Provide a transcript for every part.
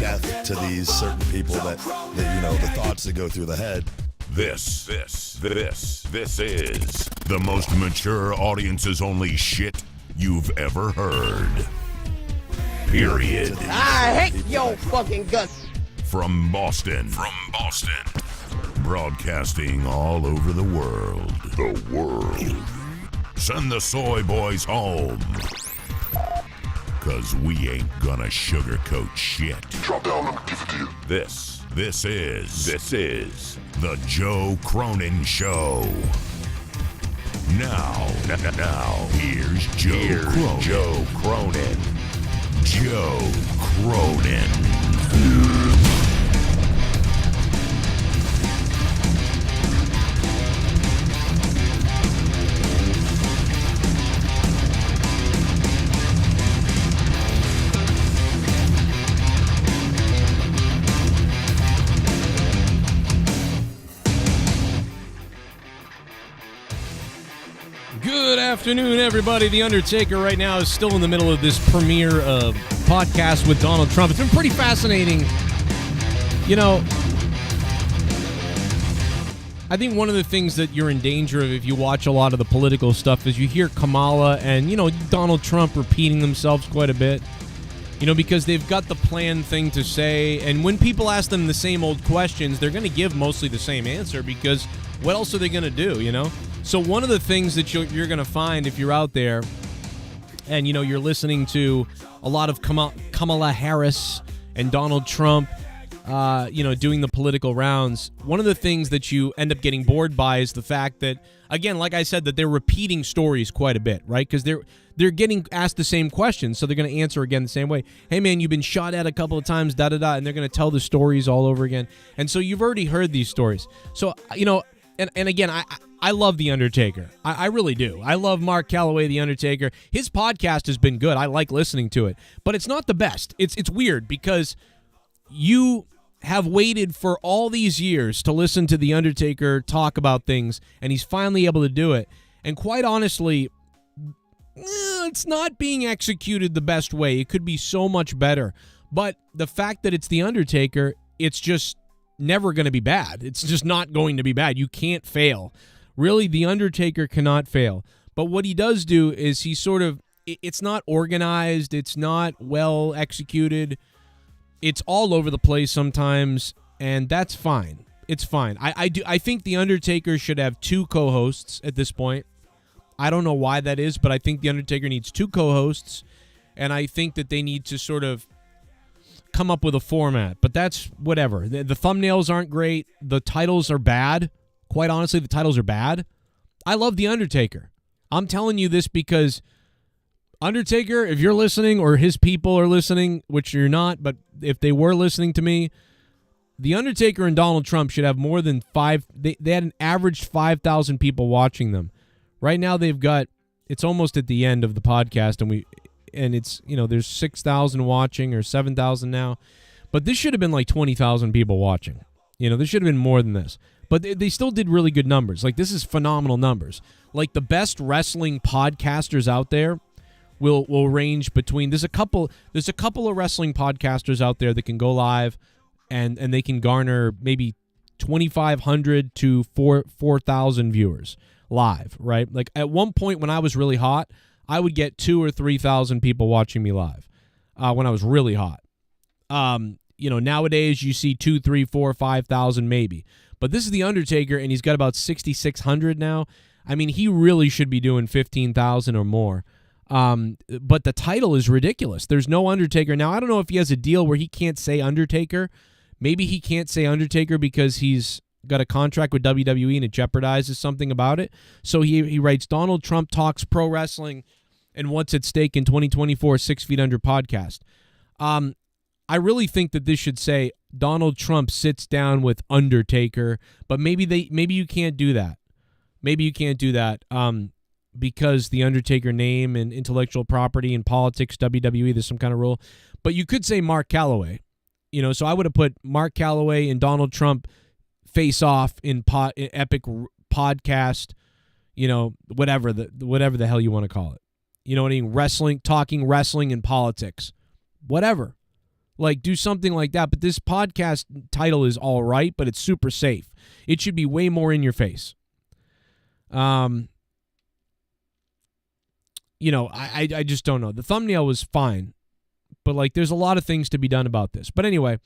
death to these certain people that the thoughts that go through the head. This is the most mature audiences only shit you've ever heard. Period. I hate your fucking guts. From Boston. Broadcasting all over the world. Send the soy boys home. Cause we ain't gonna sugarcoat shit. Drop down, let me give it to you. This is the Joe Cronin Show. Now, here's Joe Cronin. Joe Cronin. Good afternoon, everybody. The Undertaker right now is still in the middle of this premiere podcast with Donald Trump. It's been pretty fascinating. I think one of the things that you're in danger of if you watch a lot of the political stuff is you hear Kamala and, Donald Trump repeating themselves quite a bit, because they've got the planned thing to say. And when people ask them the same old questions, they're going to give mostly the same answer because what else are they going to do, So one of the things that you're going to find if you're out there and, you're listening to a lot of Kamala Harris and Donald Trump, doing the political rounds, one of the things that you end up getting bored by is the fact that, again, like I said, that they're repeating stories quite a bit, right? Because they're getting asked the same questions, so they're going to answer again the same way. Hey, man, you've been shot at a couple of times, da-da-da, and they're going to tell the stories all over again. And so you've already heard these stories. So, and again, I love The Undertaker. I really do. I love Mark Calloway, The Undertaker. His podcast has been good. I like listening to it. But it's not the best. It's weird because you have waited for all these years to listen to The Undertaker talk about things, and he's finally able to do it. And quite honestly, it's not being executed the best way. It could be so much better. But the fact that it's The Undertaker, it's just never going to be bad. It's just not going to be bad. You can't fail. Really, The Undertaker cannot fail. But what he does do is it's not organized. It's not well executed. It's all over the place sometimes, and that's fine. It's fine. I think The Undertaker should have two co-hosts at this point. I don't know why that is, but I think The Undertaker needs two co-hosts, and I think that they need to sort of come up with a format. But that's whatever. The thumbnails aren't great. The titles are bad. Quite honestly, the titles are bad. I love The Undertaker. I'm telling you this because Undertaker, if you're listening or his people are listening, which you're not, but if they were listening to me, The Undertaker and Donald Trump should have more than they had an average 5,000 people watching them. Right now it's almost at the end of the podcast and it's, there's 6,000 watching or 7,000 now, but this should have been like 20,000 people watching. There should have been more than this. But they still did really good numbers. Like, this is phenomenal numbers. Like, the best wrestling podcasters out there will range between there's a couple of wrestling podcasters out there that can go live and they can garner maybe 2,500 to 4,000 viewers live, right? Like, at one point when I was really hot, I would get 2,000 or 3,000 people watching me live when I was really hot. Nowadays you see 2,000, 3,000, 4,000, 5,000 maybe. But this is The Undertaker, and he's got about 6,600 now. I mean, he really should be doing 15,000 or more. But the title is ridiculous. There's no Undertaker. Now, I don't know if he has a deal where he can't say Undertaker. Maybe he can't say Undertaker because he's got a contract with WWE and it jeopardizes something about it. So he writes Donald Trump Talks Pro Wrestling and What's at Stake in 2024 6 Feet Under podcast. I really think that this should say Donald Trump sits down with Undertaker, but maybe you can't do that. Maybe you can't do that because the Undertaker name and intellectual property and politics, WWE, there's some kind of rule. But you could say Mark Calloway. So I would have put Mark Calloway and Donald Trump face off in epic podcast, whatever the hell you want to call it. You know what I mean? Talking wrestling and politics. Whatever. Like, do something like that. But this podcast title is all right, but it's super safe. It should be way more in your face. I just don't know. The thumbnail was fine, but like, there's a lot of things to be done about this. But anyway,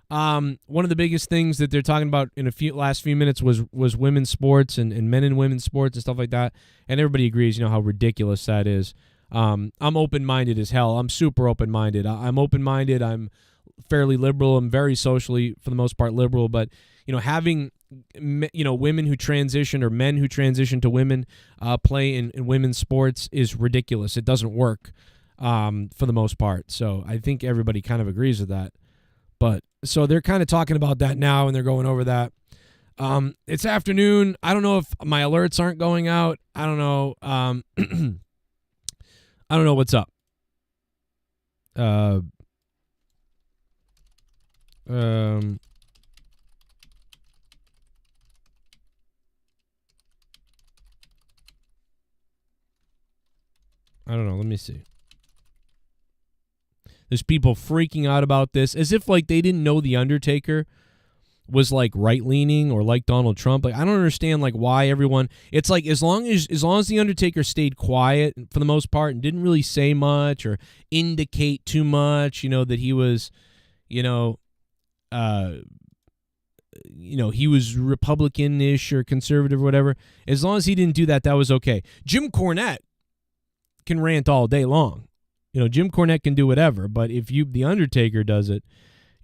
one of the biggest things that they're talking about in last few minutes was women's sports and men and women's sports and stuff like that. And everybody agrees, how ridiculous that is. I'm open-minded as hell. I'm super open-minded. I'm open-minded. I'm fairly liberal. I'm very socially, for the most part, liberal. But, having, women who transition or men who transition to women play in women's sports is ridiculous. It doesn't work for the most part. So I think everybody kind of agrees with that. But so they're kind of talking about that now, and they're going over that. It's afternoon. I don't know if my alerts aren't going out. I don't know. I don't know what's up. I don't know. Let me see. There's people freaking out about this as if like they didn't know the Undertaker was like right-leaning or like Donald Trump. Like, I don't understand like why everyone. It's like as long as the Undertaker stayed quiet for the most part and didn't really say much or indicate too much, that he was, he was Republican-ish or conservative or whatever. As long as he didn't do that, that was okay. Jim Cornette can rant all day long. Jim Cornette can do whatever, but if the Undertaker does it,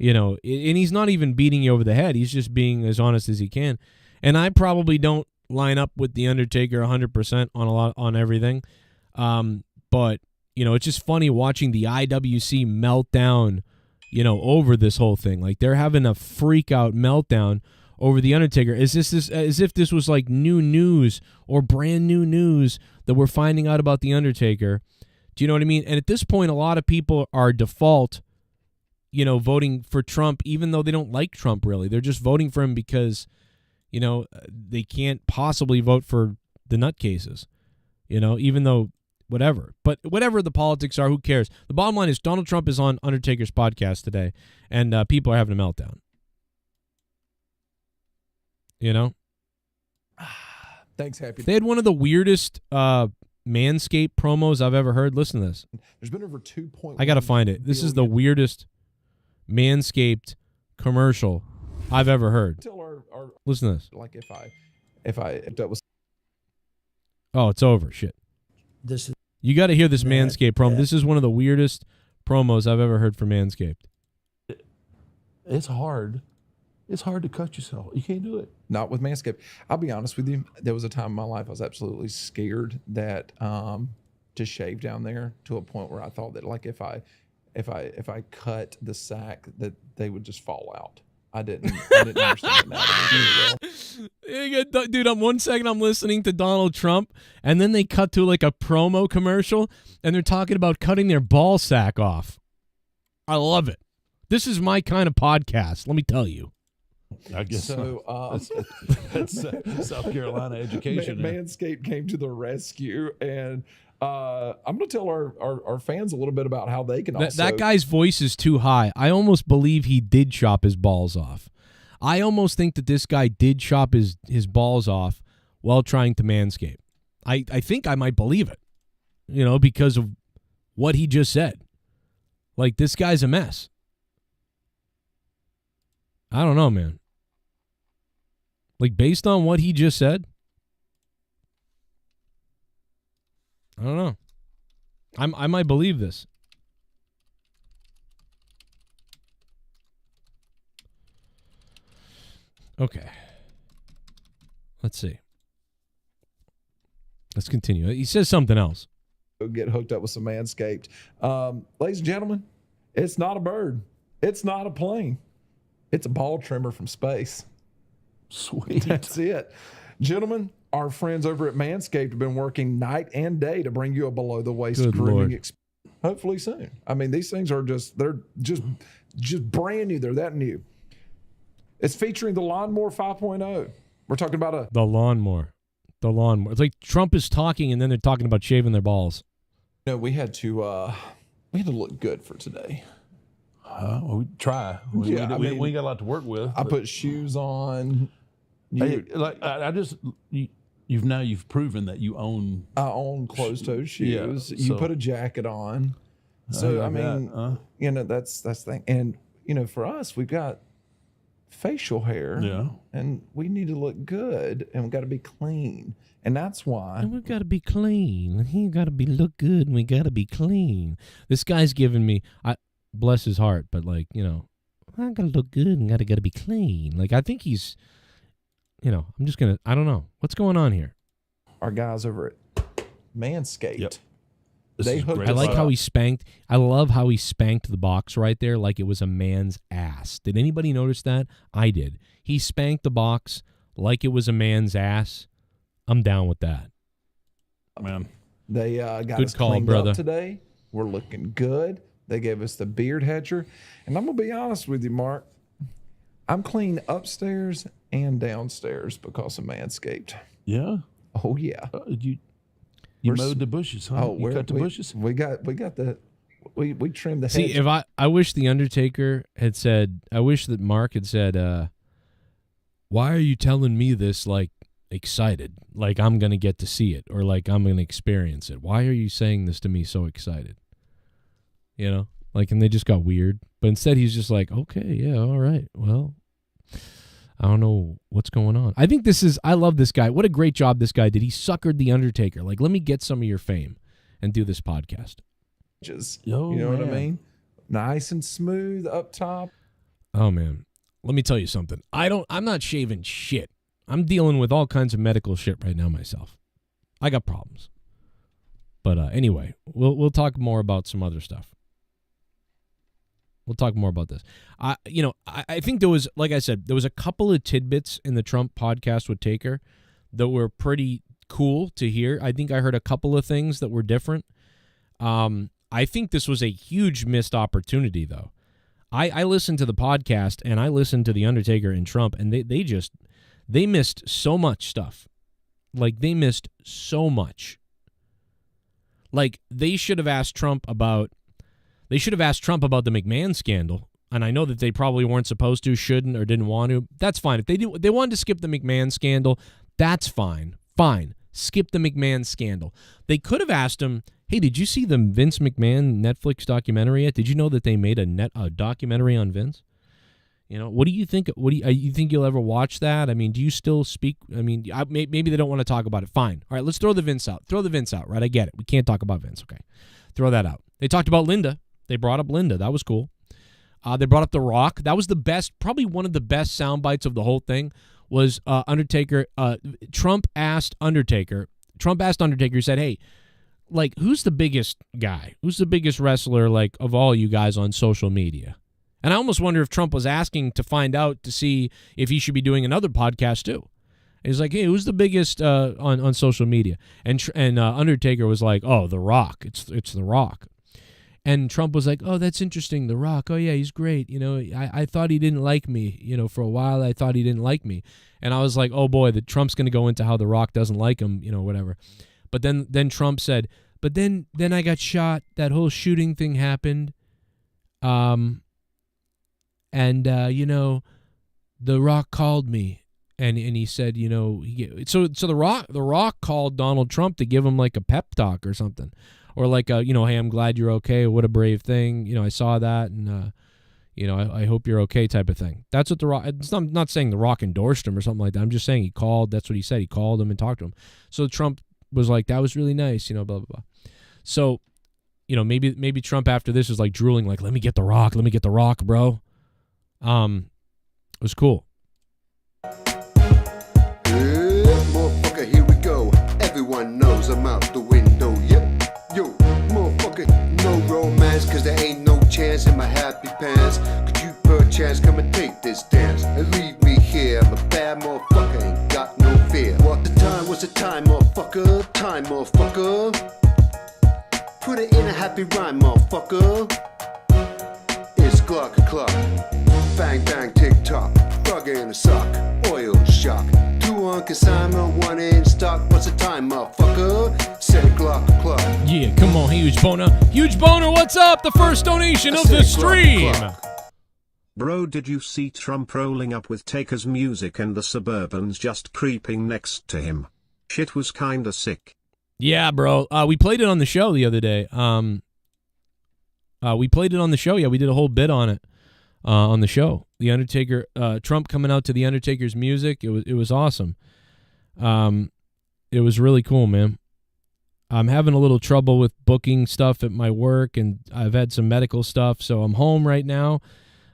and he's not even beating you over the head. He's just being as honest as he can. And I probably don't line up with the Undertaker 100% on everything. But, it's just funny watching the IWC meltdown, over this whole thing. Like, they're having a freak out meltdown over the Undertaker. As if this was like new news or brand new news that we're finding out about the Undertaker. Do you know what I mean? And at this point, a lot of people are default, voting for Trump, even though they don't like Trump, really. They're just voting for him because, they can't possibly vote for the nutcases, even though whatever. But whatever the politics are, who cares? The bottom line is Donald Trump is on Undertaker's podcast today, and people are having a meltdown. Thanks, Happy. They had one of the weirdest Manscaped promos I've ever heard. Listen to this. There's been over 2.1. I got to find it. This is the weirdest Manscaped commercial I've ever heard. Listen to this. Like if that was. Oh, it's over. Shit. You got to hear this Manscaped promo. This is one of the weirdest promos I've ever heard from Manscaped. It's hard. It's hard to cut yourself. You can't do it. Not with Manscaped. I'll be honest with you. There was a time in my life I was absolutely scared that to shave down there to a point where I thought that like if I cut the sack that they would just fall out. I didn't understand that. Dude, on 1 second I'm listening to Donald Trump, and then they cut to like a promo commercial, and they're talking about cutting their ball sack off. I love it. This is my kind of podcast, let me tell you. I guess so. That's South Carolina education. Manscaped came to the rescue, and I'm going to tell our fans a little bit about how they can that guy's voice is too high. I almost believe he did chop his balls off. I almost think that this guy did chop his balls off while trying to manscape. I think I might believe it, because of what he just said. Like, this guy's a mess. I don't know, man. Like, based on what he just said, I don't know. I might believe this. Okay. Let's see. Let's continue. He says something else. Get hooked up with some Manscaped. Ladies and gentlemen, it's not a bird. It's not a plane. It's a ball trimmer from space. Sweet. That's it. Gentlemen, our friends over at Manscaped have been working night and day to bring you a below-the-waist grooming experience. Hopefully soon. I mean, these things are they're just brand new. They're that new. It's featuring the Lawnmower 5.0. We're talking about the lawnmower. The lawnmower. It's like Trump is talking, and then they're talking about shaving their balls. No, we had to look good for today. We try. We ain't got a lot to work with. I put shoes on. You've proven that you own. I own closed-toed shoes. Yeah, you put a jacket on. So I mean, that's the thing. And for us, we've got facial hair. Yeah. And we need to look good, and we got to be clean. And that's why. And we've got to be clean. He got to look good, and we got to be clean. This guy's giving me, bless his heart, but I got to look good and got to be clean. Like, I think he's, I'm just going to, I don't know. What's going on here? Our guys over at Manscaped. Yep. They hooked us I like up. how he spanked. I love how he spanked the box right there like it was a man's ass. Did anybody notice that? I did. He spanked the box like it was a man's ass. I'm down with that. Man. They got Good us call, cleaned brother. up today. We're looking good. They gave us the beard hedger. And I'm going to be honest with you, Mark. I'm clean upstairs and downstairs because of Manscaped. Yeah? Oh, yeah. You mowed the bushes, huh? You cut the bushes? We trimmed the hedge. See, if I wish the Undertaker had said, I wish that Mark had said, why are you telling me this excited? Like I'm going to get to see it or like I'm going to experience it. Why are you saying this to me so excited? And they just got weird. But instead he's just like, okay, yeah, all right. Well, I don't know what's going on. I love this guy. What a great job this guy did. He suckered the Undertaker. Like, let me get some of your fame and do this podcast. You know what I mean? Nice and smooth up top. Oh man. Let me tell you something. I'm not shaving shit. I'm dealing with all kinds of medical shit right now myself. I got problems. But anyway, we'll talk more about some other stuff. We'll talk more about this. I think there was, like I said, there was a couple of tidbits in the Trump podcast with Taker that were pretty cool to hear. I think I heard a couple of things that were different. I think this was a huge missed opportunity, though. I listened to the podcast and I listened to the Undertaker and Trump, and they missed so much stuff. Like, they missed so much. Like, they should have asked Trump about the McMahon scandal, and I know that they probably weren't supposed to, shouldn't, or didn't want to. That's fine. If they wanted to skip the McMahon scandal, that's fine. Fine. Skip the McMahon scandal. They could have asked him, hey, did you see the Vince McMahon Netflix documentary yet? Did you know that they made a documentary on Vince? What do you think? You think you'll ever watch that? I mean, do you still speak? I mean, maybe they don't want to talk about it. Fine. All right, let's throw the Vince out. Throw the Vince out, right? I get it. We can't talk about Vince. Okay. Throw that out. They talked about Linda. They brought up Linda. That was cool. They brought up The Rock. That was the best, probably one of the best sound bites of the whole thing was Undertaker. Trump asked Undertaker, he said, hey, like, who's the biggest guy? Who's the biggest wrestler, like, of all you guys on social media? And I almost wonder if Trump was asking to find out to see if he should be doing another podcast too. He's like, hey, who's the biggest on social media? And Undertaker was like, oh, The Rock. It's The Rock. And Trump was like, oh, that's interesting, The Rock. Oh, yeah, he's great. I thought he didn't like me. For a while I thought he didn't like me. And I was like, oh, boy, the Trump's going to go into how The Rock doesn't like him, whatever. But then Trump said, but then I got shot. That whole shooting thing happened. And The Rock called me. And he said, so The Rock called Donald Trump to give him like a pep talk or something. Or like, hey, I'm glad you're okay. What a brave thing. I saw that. And, I hope you're okay type of thing. That's what The Rock, I'm not saying The Rock endorsed him or something like that. I'm just saying he called. That's what he said. He called him and talked to him. So Trump was like, that was really nice, blah, blah, blah. So, maybe Trump after this is like drooling, like, let me get The Rock, bro. It was cool. Motherfucker, here we go. Everyone knows I'm out the window. Yep. Yo, motherfucker, no romance, cause there ain't no chance in my happy pants. Could you perchance come and take this dance and leave me here? I'm a bad motherfucker, ain't got no fear. What's the time, motherfucker? Time, motherfucker. Put it in a happy rhyme, motherfucker. It's clock o'clock. Bang, bang, tick tock. Frog in a sock. Oil shock. 2 one consignment, 1 inch stock. What's the time, motherfucker? Set a clock. Yeah, come on, Huge Boner. Huge Boner, what's up? The first donation of the stream. Bro, did you see Trump rolling up with Taker's music and the Suburbans just creeping next to him? Shit was kinda sick. Yeah, bro. We played it on the show the other day. We played it on the show. Yeah, we did a whole bit on it on the show. The Undertaker, Trump coming out to the Undertaker's music. It was awesome. It was really cool, man. I'm having a little trouble with booking stuff at my work, and I've had some medical stuff, so I'm home right now,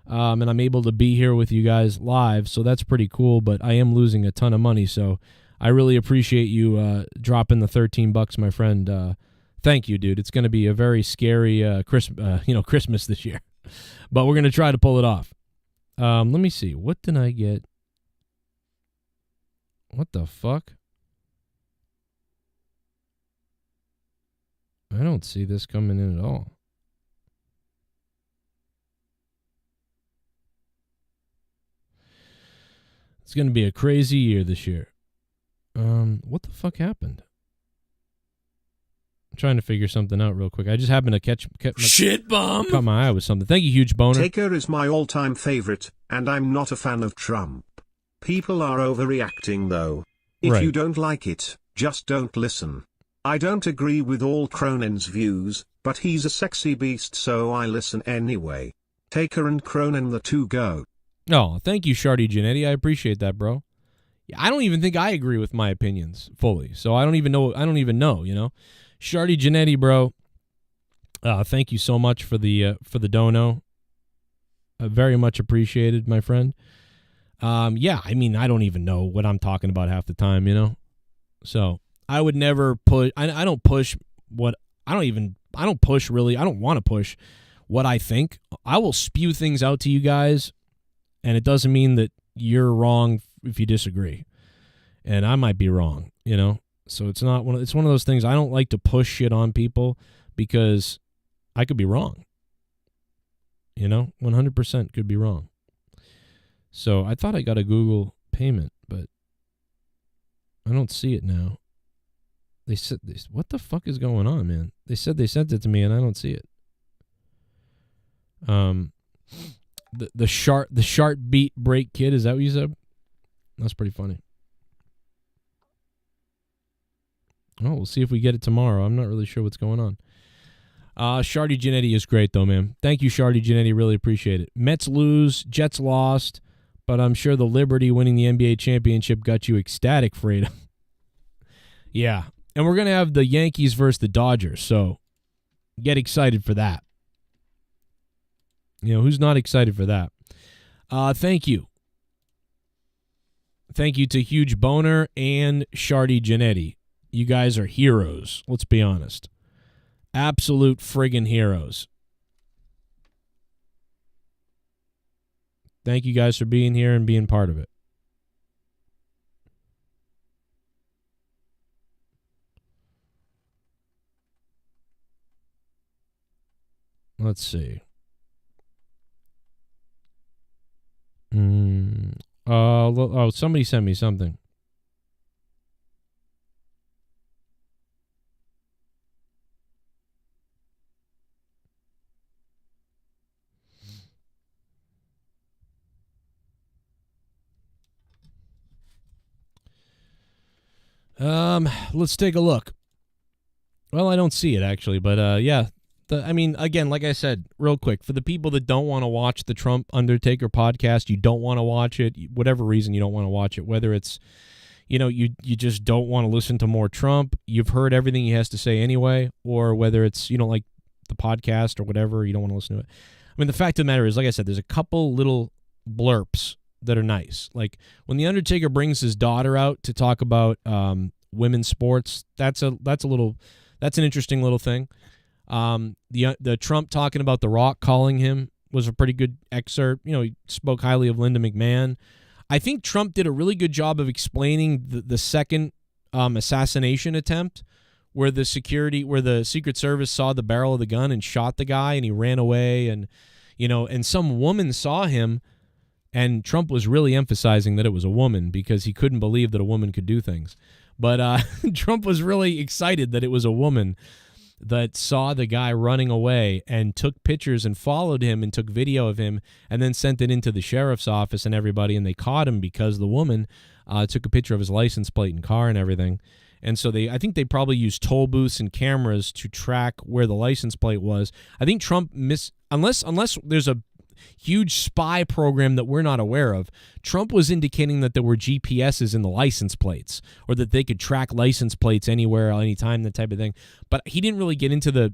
and I'm able to be here with you guys live, so that's pretty cool, but I am losing a ton of money, so I really appreciate you dropping the $13, my friend. Thank you, dude. It's going to be a very scary Christmas this year, but we're going to try to pull it off. Let me see. What did I get? What the fuck? I don't see this coming in at all. It's going to be a crazy year this year. What the fuck happened? I'm trying to figure something out real quick. I just happened to catch shit bomb. Caught my eye with something. Thank you, Huge Boner. Taker is my all-time favorite, and I'm not a fan of Trump. People are overreacting though. If Right. you don't like it, just don't listen. I don't agree with all Cronin's views, but he's a sexy beast, so I listen anyway. Taker and Cronin, the two go. Oh, thank you, Shardy Janetti. I appreciate that, bro. Yeah, I don't even think I agree with my opinions fully, so I don't even know, you know. Shardy Janetti, bro. Thank you so much for the dono. Very much appreciated, my friend. Yeah, I mean, I don't even know what I'm talking about half the time, you know. So I would never push. I don't push what I don't push really. I don't want to push what I think. I will spew things out to you guys, and it doesn't mean that you're wrong if you disagree, and I might be wrong, you know. So it's not one of those things. I don't like to push shit on people because I could be wrong. You know, 100% could be wrong. So I thought I got a Google payment, but I don't see it now. They said this. What the fuck is going on, man? They said they sent it to me, and I don't see it. The sharp beat break kid. Is that what you said? That's pretty funny. Oh, we'll see if we get it tomorrow. I'm not really sure what's going on. Shardy Janetti is great, though, man. Thank you, Shardy Janetti. Really appreciate it. Mets lose, Jets lost, but I'm sure the Liberty winning the NBA championship got you ecstatic, Fredo. Yeah. And we're going to have the Yankees versus the Dodgers, so get excited for that. You know, who's not excited for that? Thank you. Thank you to Huge Boner and Shardy Janetti. You guys are heroes, let's be honest. Absolute friggin' heroes. Thank you guys for being here and being part of it. Let's see. Somebody sent me something. Let's take a look. Well, I don't see it actually, but yeah. I mean, again, like I said, real quick, for the people that don't want to watch the Trump Undertaker podcast, you don't want to watch it, whatever reason you don't want to watch it, whether it's, you know, you just don't want to listen to more Trump, you've heard everything he has to say anyway, or whether it's you don't like the podcast or whatever, you don't want to listen to it. I mean, the fact of the matter is, like I said, there's a couple little blurps that are nice. Like when the Undertaker brings his daughter out to talk about women's sports, that's an interesting little thing. The Trump talking about The Rock calling him was a pretty good excerpt. You know, he spoke highly of Linda McMahon. I think Trump did a really good job of explaining the second assassination attempt where the Secret Service saw the barrel of the gun and shot the guy and he ran away, and you know, and some woman saw him And Trump was really emphasizing that it was a woman because he couldn't believe that a woman could do things. But Trump was really excited that it was a woman that saw the guy running away and took pictures and followed him and took video of him and then sent it into the sheriff's office and everybody, and they caught him because the woman took a picture of his license plate and car and everything. And so I think they probably used toll booths and cameras to track where the license plate was. I think Trump unless there's a huge spy program that we're not aware of, Trump was indicating that there were GPSs in the license plates or that they could track license plates anywhere, anytime, that type of thing. But he didn't really get into the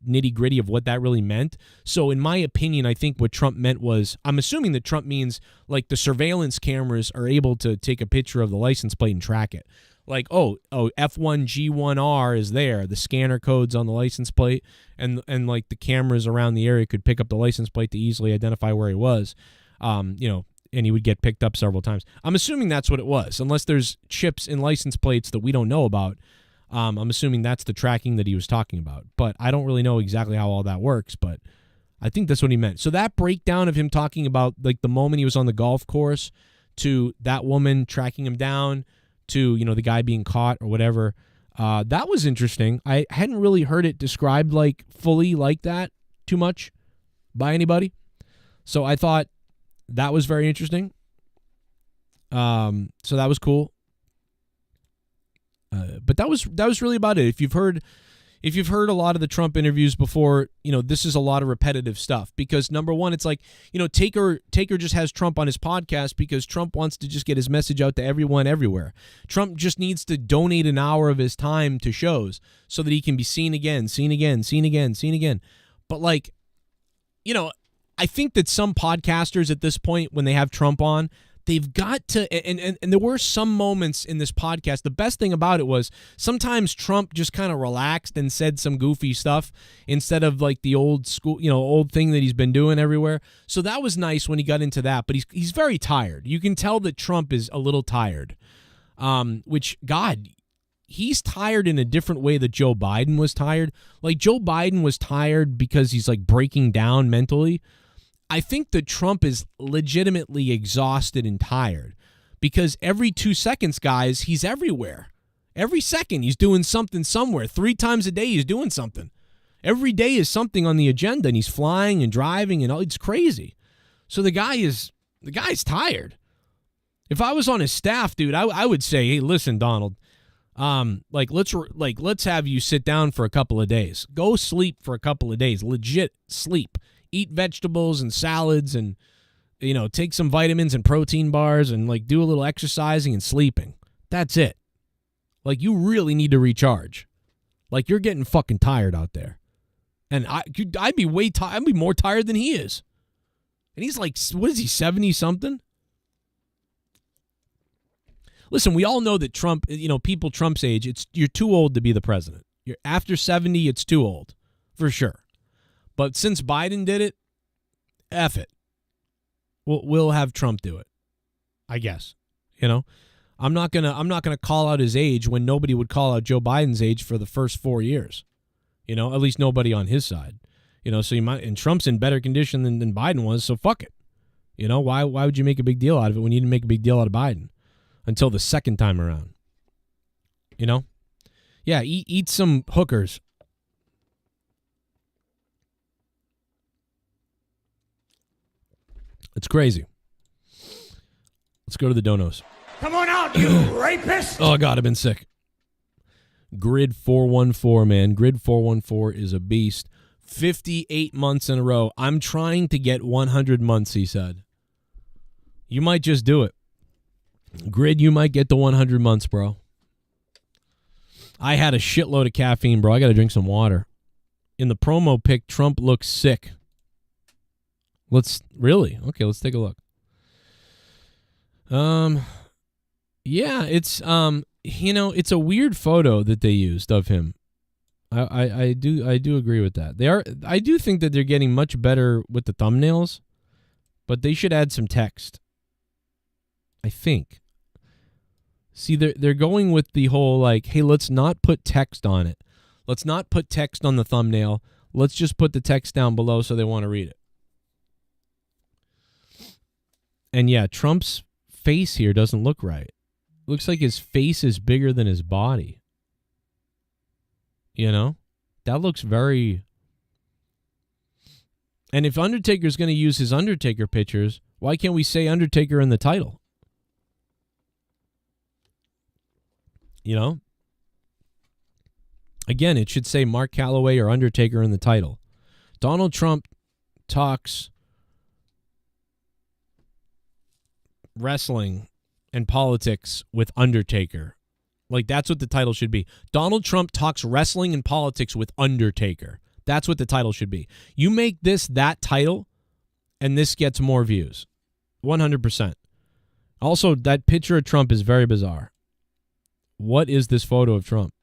nitty-gritty of what that really meant. So in my opinion, I think what Trump meant was, I'm assuming that Trump means like the surveillance cameras are able to take a picture of the license plate and track it. Like, F1G1R is there. The scanner codes on the license plate and like the cameras around the area could pick up the license plate to easily identify where he was, and he would get picked up several times. I'm assuming that's what it was, unless there's chips in license plates that we don't know about. I'm assuming that's the tracking that he was talking about. But I don't really know exactly how all that works, but I think that's what he meant. So that breakdown of him talking about like the moment he was on the golf course to that woman tracking him down to, the guy being caught or whatever, that was interesting. I hadn't really heard it described like fully like that too much by anybody. So I thought that was very interesting. So that was cool. But that was really about it. If you've heard a lot of the Trump interviews before, this is a lot of repetitive stuff because number one, it's like, Taker just has Trump on his podcast because Trump wants to just get his message out to everyone everywhere. Trump just needs to donate an hour of his time to shows so that he can be seen again. But like, I think that some podcasters at this point, when they have Trump on, they've got to, and there were some moments in this podcast. The best thing about it was sometimes Trump just kind of relaxed and said some goofy stuff instead of like the old school, old thing that he's been doing everywhere. So that was nice when he got into that, but he's very tired. You can tell that Trump is a little tired, which, God, he's tired in a different way that Joe Biden was tired. Like Joe Biden was tired because he's like breaking down mentally. I think that Trump is legitimately exhausted and tired because every 2 seconds, guys, he's everywhere. Every second he's doing something somewhere. 3 times a day he's doing something. Every day is something on the agenda, and he's flying and driving and all. It's crazy. So the guy's tired. If I was on his staff, dude, I would say, hey, listen, Donald, let's have you sit down for a couple of days. Go sleep for a couple of days. Legit sleep. Eat vegetables and salads and, take some vitamins and protein bars and, like, do a little exercising and sleeping. That's it. Like, you really need to recharge. Like, you're getting fucking tired out there. And I'd be more tired than he is. And he's like, what is he, 70-something? Listen, we all know that Trump, people Trump's age, you're too old to be the president. You're after 70, it's too old, for sure. But since Biden did it, F it. We'll have Trump do it, I guess. I'm not gonna call out his age when nobody would call out Joe Biden's age for the first 4 years. At least nobody on his side. So you might, and Trump's in better condition than Biden was, so fuck it. Why would you make a big deal out of it when you didn't make a big deal out of Biden until the second time around? Yeah, eat some hookers. It's crazy. Let's go to the donos. Come on out, you rapist! Oh, God, I've been sick. Grid 414, man. Grid 414 is a beast. 58 months in a row. I'm trying to get 100 months, he said. You might just do it. Grid, you might get the 100 months, bro. I had a shitload of caffeine, bro. I got to drink some water. In the promo pic, Trump looks sick. Really? Okay, let's take a look. Yeah, it's it's a weird photo that they used of him. I do agree with that. I do think that they're getting much better with the thumbnails, but they should add some text. I think. See, they're going with the whole like, hey, let's not put text on it. Let's not put text on the thumbnail. Let's just put the text down below so they want to read it. And yeah, Trump's face here doesn't look right. Looks like his face is bigger than his body. You know? That looks very... And if Undertaker's going to use his Undertaker pictures, why can't we say Undertaker in the title? You know? Again, it should say Mark Calloway or Undertaker in the title. Donald Trump talks wrestling and politics with Undertaker. Like, that's what the title should be. Donald Trump talks wrestling and politics with Undertaker. That's what the title should be. You make this that title, and this gets more views. 100%. Also, that picture of Trump is very bizarre. What is this photo of Trump?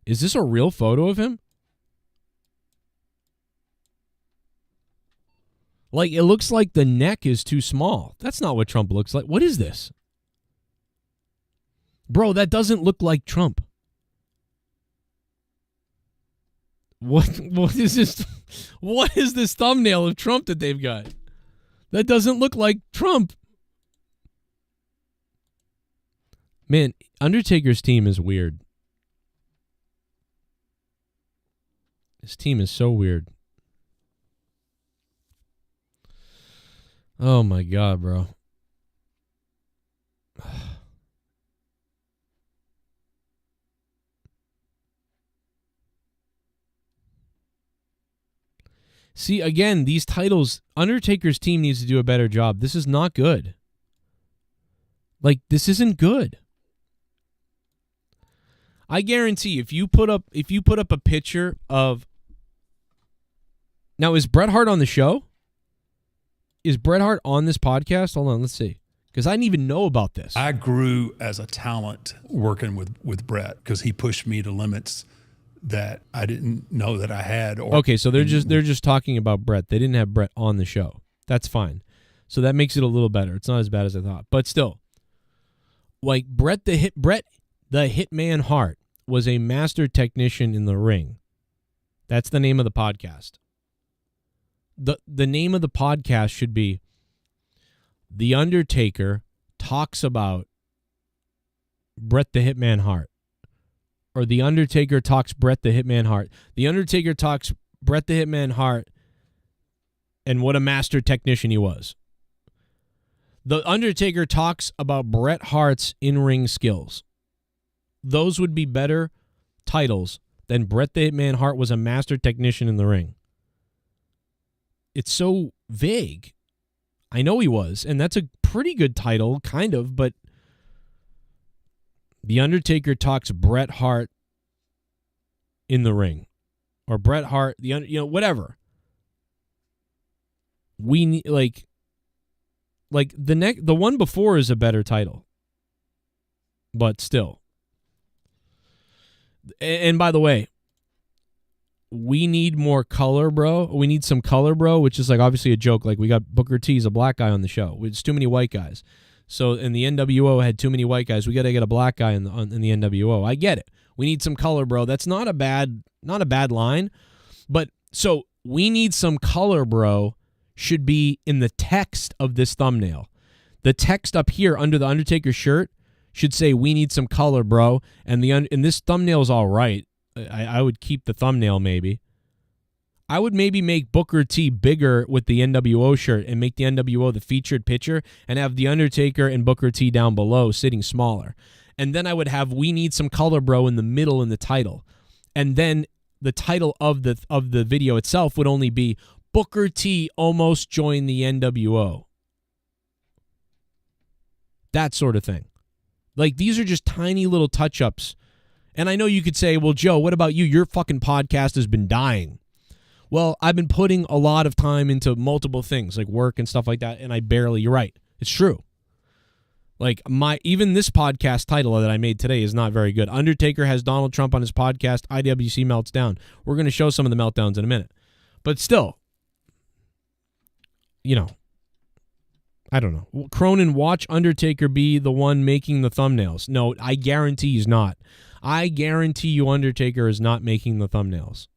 Is this a real photo of him? Like, it looks like the neck is too small. That's not what Trump looks like. What is this? Bro, that doesn't look like Trump. What is this? What is this thumbnail of Trump that they've got? That doesn't look like Trump. Man, Undertaker's team is weird. His team is so weird. Oh my God, bro. See, again, these titles, Undertaker's team needs to do a better job. This is not good. Like, this isn't good. I guarantee if you put up a picture of... Now, is Bret Hart on the show? Is Bret Hart on this podcast? Hold on, let's see. Because I didn't even know about this. I grew as a talent working with Bret because he pushed me to limits that I didn't know that I had. Okay, so they're just talking about Bret. They didn't have Bret on the show. That's fine. So that makes it a little better. It's not as bad as I thought. But still, like Bret the Hitman Hart was a master technician in the ring. That's the name of the podcast. The name of the podcast should be The Undertaker Talks About Bret the Hitman Hart. Or The Undertaker Talks Bret the Hitman Hart. The Undertaker Talks Bret the Hitman Hart and what a master technician he was. The Undertaker Talks About Bret Hart's in-ring skills. Those would be better titles than Bret the Hitman Hart was a master technician in the ring. It's so vague. I know he was, and that's a pretty good title, kind of, but The Undertaker Talks Bret Hart in the ring. Or Bret Hart, whatever. We need, like the one before is a better title. But still. And by the way, we need more color, bro. We need some color, bro, which is like obviously a joke. Like we got Booker T's a black guy on the show. It's too many white guys. So and the NWO had too many white guys. We got to get a black guy in the NWO. I get it. We need some color, bro. That's not a bad line. But so we need some color, bro, should be in the text of this thumbnail. The text up here under the Undertaker shirt should say we need some color, bro. And this thumbnail is all right. I would keep the thumbnail maybe. I would maybe make Booker T bigger with the NWO shirt and make the NWO the featured picture and have the Undertaker and Booker T down below sitting smaller. And then I would have we need some color, bro, in the middle in the title. And then the title of the video itself would only be Booker T almost joined the NWO. That sort of thing. Like these are just tiny little touch-ups. And I know you could say, well, Joe, what about you? Your fucking podcast has been dying. Well, I've been putting a lot of time into multiple things like work and stuff like that, and you're right. It's true. Like even this podcast title that I made today is not very good. Undertaker has Donald Trump on his podcast, IWC Melts Down. We're going to show some of the meltdowns in a minute. But still, I don't know. Cronin, watch Undertaker be the one making the thumbnails. No, I guarantee he's not. I guarantee you Undertaker is not making the thumbnails.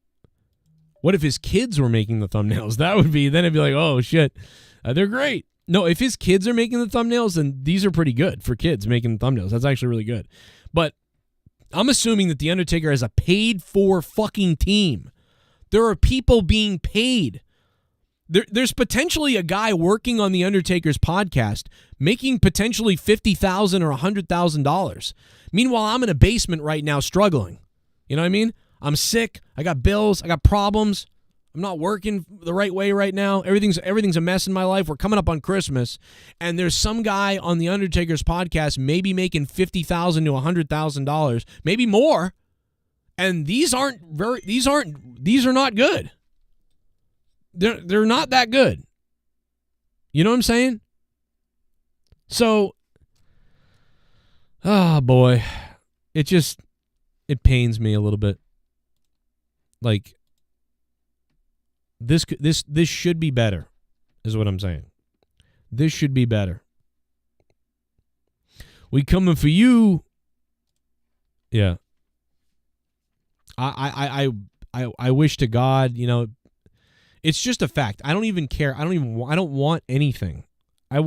What if his kids were making the thumbnails? Then it'd be like, oh, shit. They're great. No, if his kids are making the thumbnails, then these are pretty good for kids making the thumbnails. That's actually really good. But I'm assuming that The Undertaker has a paid-for fucking team. There are people being paid. There's potentially a guy working on The Undertaker's podcast making potentially $50,000 or $100,000. Meanwhile, I'm in a basement right now struggling. You know what I mean? I'm sick. I got bills. I got problems. I'm not working the right way right now. Everything's a mess in my life. We're coming up on Christmas, and there's some guy on The Undertaker's podcast maybe making $50,000 to $100,000, maybe more. And these are not good. They're not that good. You know what I'm saying? So, boy, it pains me a little bit. Like, this should be better, is what I'm saying. This should be better. We coming for you. Yeah. I wish to God, it's just a fact. I don't even care. I don't want anything. We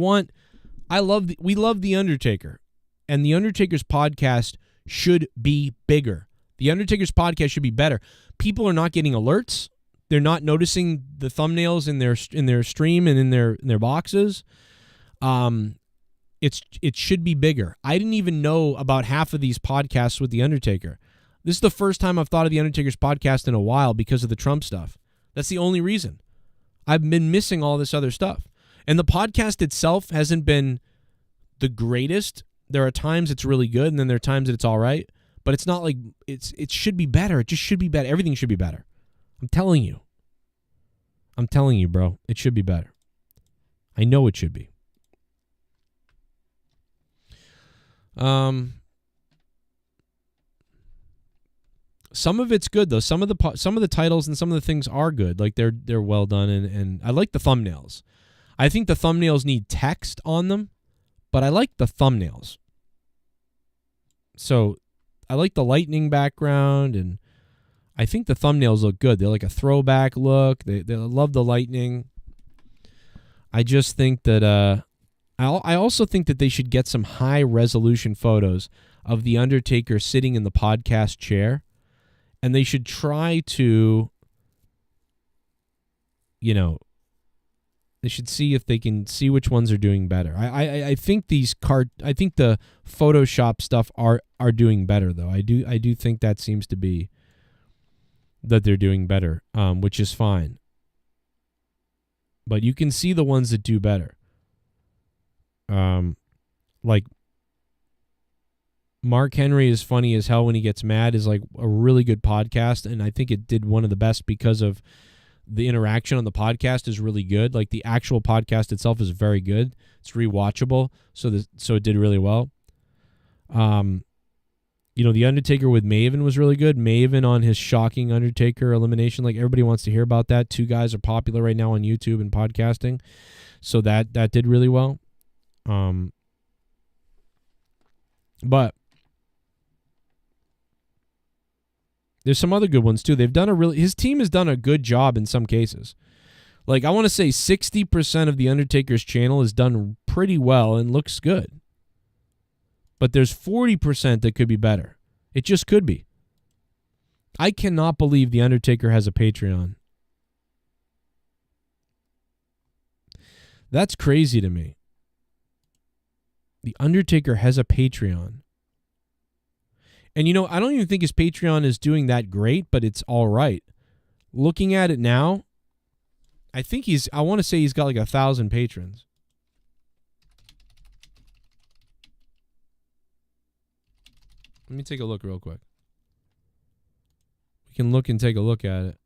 love The Undertaker, and The Undertaker's podcast should be bigger. The Undertaker's podcast should be better. People are not getting alerts. They're not noticing the thumbnails in their stream and in their boxes. It should be bigger. I didn't even know about half of these podcasts with The Undertaker. This is the first time I've thought of The Undertaker's podcast in a while because of the Trump stuff. That's the only reason. I've been missing all this other stuff. And the podcast itself hasn't been the greatest. There are times it's really good, and then there are times that it's all right. But it's not like it should be better. It just should be better. Everything should be better. I'm telling you, bro. It should be better. I know it should be. Some of it's good though. Some of the titles and some of the things are good. Like they're well done, and I like the thumbnails. I think the thumbnails need text on them, but I like the thumbnails. So I like the lightning background, and I think the thumbnails look good. They're like a throwback look. They love the lightning. I just think that I also think that they should get some high resolution photos of The Undertaker sitting in the podcast chair, and they should try to, they should see if they can see which ones are doing better. I think I think the Photoshop stuff are doing better though. I do think that seems to be that they're doing better, which is fine. But you can see the ones that do better. Like Mark Henry is funny as hell when he gets mad is like a really good podcast, and I think it did one of the best because of the interaction on the podcast is really good. Like the actual podcast itself is very good. It's rewatchable, so it did really well. The Undertaker with Maven was really good. Maven on his shocking Undertaker elimination, like everybody wants to hear about that. Two guys are popular right now on YouTube and podcasting, so that did really well. But there's some other good ones too. His team has done a good job in some cases. Like I want to say 60% of The Undertaker's channel is done pretty well and looks good. But there's 40% that could be better. It just could be. I cannot believe The Undertaker has a Patreon. That's crazy to me. The Undertaker has a Patreon. And I don't even think his Patreon is doing that great, but it's all right. Looking at it now, I want to say he's got like 1,000 patrons. Let me take a look real quick. We can look and take a look at it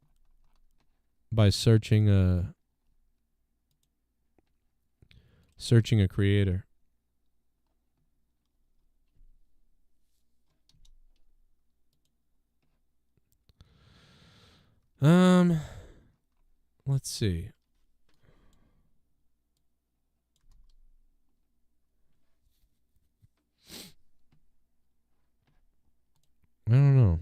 by searching a creator. Let's see. I don't know.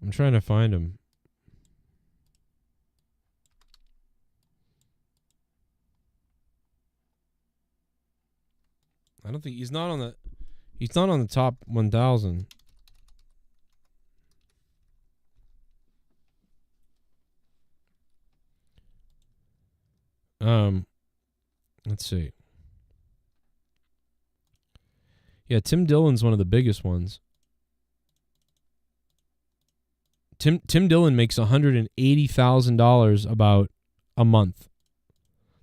I'm trying to find him. I don't think he's not on the top 1,000. Let's see. Yeah, Tim Dillon's one of the biggest ones. Tim Dillon makes $180,000 about a month.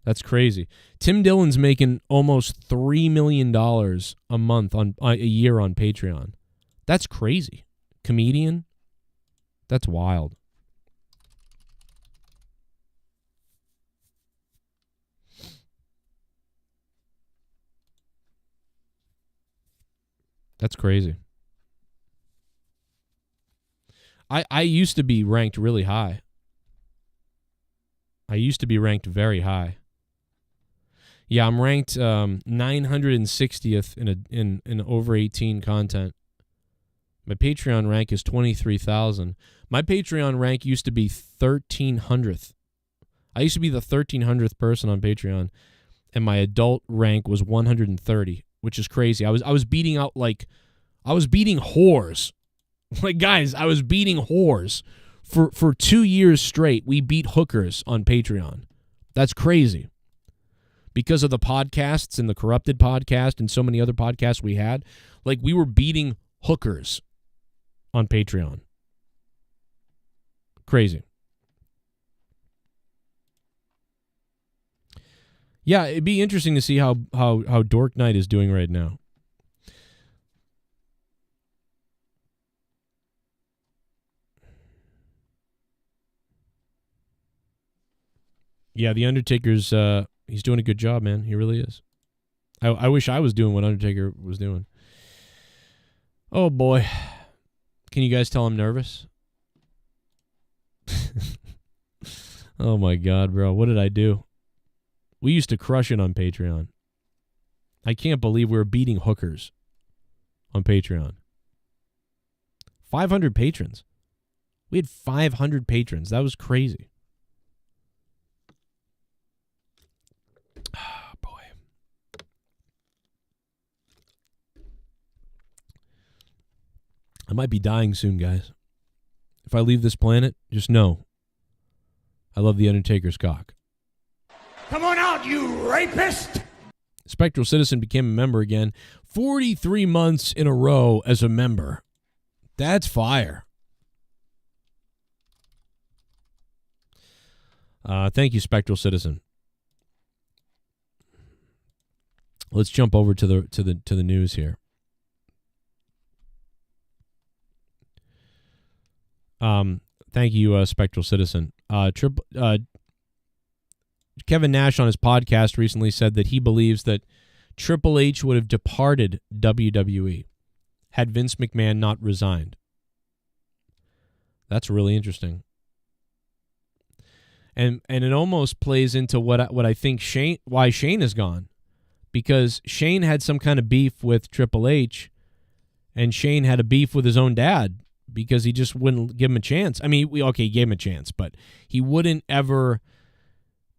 That's crazy. Tim Dillon's making almost $3 million a month a year on Patreon. That's crazy. Comedian? That's wild. That's crazy. I used to be ranked really high. I used to be ranked very high. Yeah, I'm ranked 960th in over 18 content. My Patreon rank is 23,000. My Patreon rank used to be 1,300th. I used to be the 1,300th person on Patreon, and my adult rank was 130, which is crazy. I was beating out I was beating whores. Like, guys, I was beating whores for 2 years straight. We beat hookers on Patreon. That's crazy. Because of the podcasts and the Corrupted podcast and so many other podcasts we had, like, we were beating hookers on Patreon. Crazy. Yeah, it'd be interesting to see how Dork Knight is doing right now. Yeah, the Undertaker's he's doing a good job, man. He really is. I wish I was doing what Undertaker was doing. Oh boy. Can you guys tell I'm nervous? Oh my God, bro. What did I do? We used to crush it on Patreon. I can't believe we're beating hookers on Patreon. 500 patrons. We had 500 patrons. That was crazy. Oh, boy. I might be dying soon, guys. If I leave this planet, just know I love the Undertaker's cock. Come on out, you rapist! Spectral Citizen became a member again. 43 months in a row as a member. That's fire. Thank you, Spectral Citizen. Let's jump over to the news here. Thank you, Spectral Citizen. Kevin Nash on his podcast recently said that he believes that Triple H would have departed WWE had Vince McMahon not resigned. That's really interesting. And it almost plays into what I think why Shane is gone. Because Shane had some kind of beef with Triple H, and Shane had a beef with his own dad because he just wouldn't give him a chance. I mean, he gave him a chance, but he wouldn't ever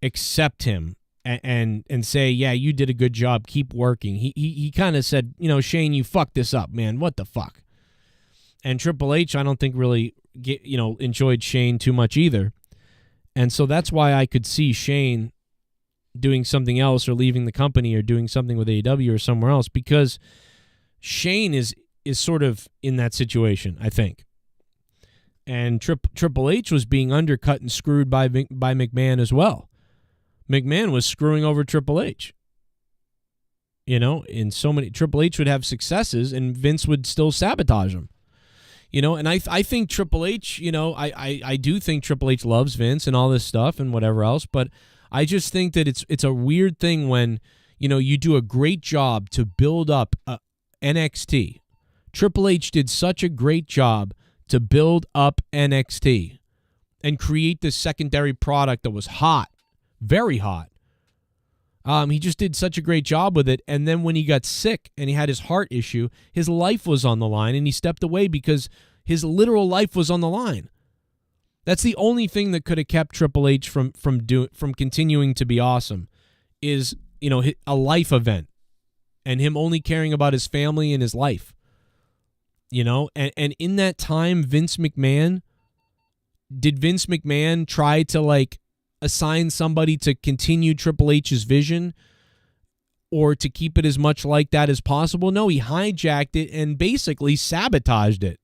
accept him and say, yeah, you did a good job, keep working. He kind of said, Shane, you fucked this up, man. What the fuck? And Triple H, I don't think really enjoyed Shane too much either. And so that's why I could see Shane doing something else or leaving the company or doing something with AEW or somewhere else, because Shane is sort of in that situation, I think. And Triple H was being undercut and screwed by McMahon as well. McMahon was screwing over Triple H. In so many, Triple H would have successes and Vince would still sabotage him. And I think Triple H, I do think Triple H loves Vince and all this stuff and whatever else, but I just think that it's a weird thing when, you do a great job to build up NXT. Triple H did such a great job to build up NXT and create this secondary product that was hot, very hot. He just did such a great job with it. And then when he got sick and he had his heart issue, his life was on the line and he stepped away because His literal life was on the line. That's the only thing that could have kept Triple H from continuing to be awesome is, a life event and him only caring about his family and his life. And in that time, did Vince McMahon try to assign somebody to continue Triple H's vision or to keep it as much like that as possible? No, he hijacked it and basically sabotaged it.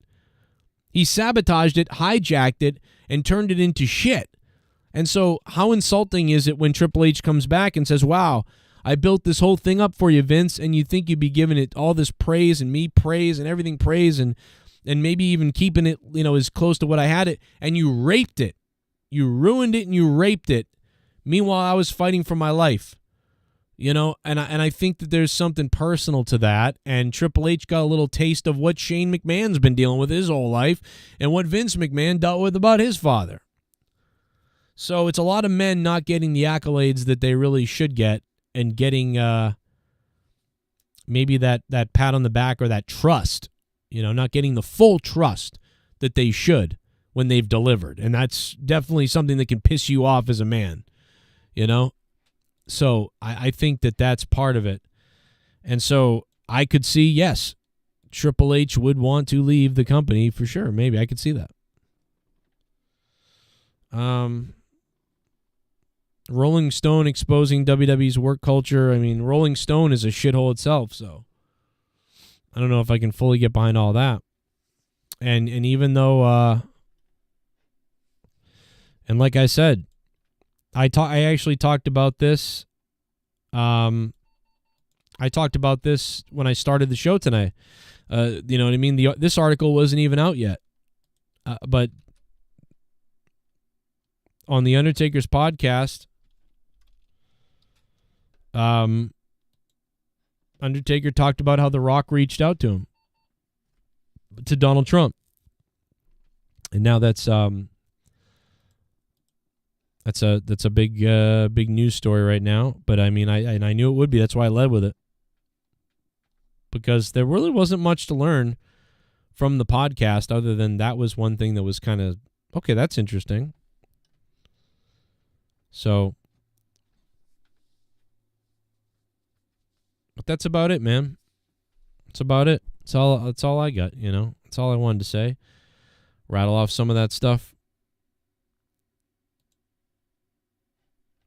He sabotaged it, hijacked it, and turned it into shit. And so how insulting is it when Triple H comes back and says, wow, I built this whole thing up for you, Vince, and you think you'd be giving it all this praise and me praise and everything praise and maybe even keeping it, as close to what I had it, and you raped it. You ruined it and you raped it. Meanwhile, I was fighting for my life. And I think that there's something personal to that, and Triple H got a little taste of what Shane McMahon's been dealing with his whole life and what Vince McMahon dealt with about his father. So it's a lot of men not getting the accolades that they really should get and getting maybe that pat on the back or that trust, not getting the full trust that they should when they've delivered. And that's definitely something that can piss you off as a man, So I think that that's part of it. And so I could see, yes, Triple H would want to leave the company for sure. Maybe I could see that. Rolling Stone exposing WWE's work culture. I mean, Rolling Stone is a shithole itself, so I don't know if I can fully get behind all that. And even though, and like I said, I actually talked about this. I talked about this when I started the show tonight. You know what I mean? This article wasn't even out yet, but on the Undertaker's podcast, Undertaker talked about how The Rock reached out to him, to Donald Trump, and now that's a big news story right now. But I mean, I knew it would be. That's why I led with it, because there really wasn't much to learn from the podcast other than that was one thing that was kind of okay. That's interesting. So, but that's about it, man. That's about it. That's all I got. That's all I wanted to say. Rattle off some of that stuff.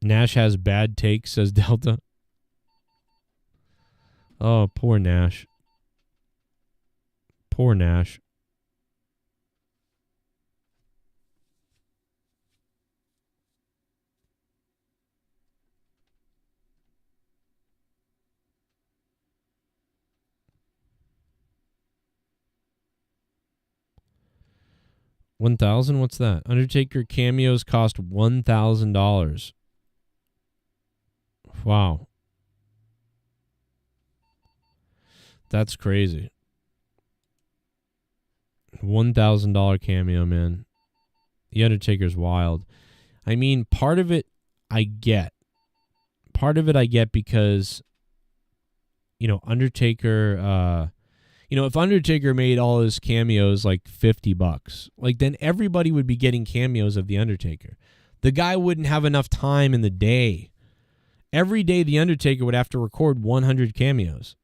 Nash has bad takes, says Delta. Oh, poor Nash. Poor Nash. $1,000? What's that? Undertaker cameos cost $1,000. Wow. That's crazy. $1,000 cameo, man. The Undertaker's wild. I mean, part of it I get. Part of it I get because, Undertaker, if Undertaker made all his cameos like $50, then everybody would be getting cameos of The Undertaker. The guy wouldn't have enough time in the day. Every day, The Undertaker would have to record 100 cameos.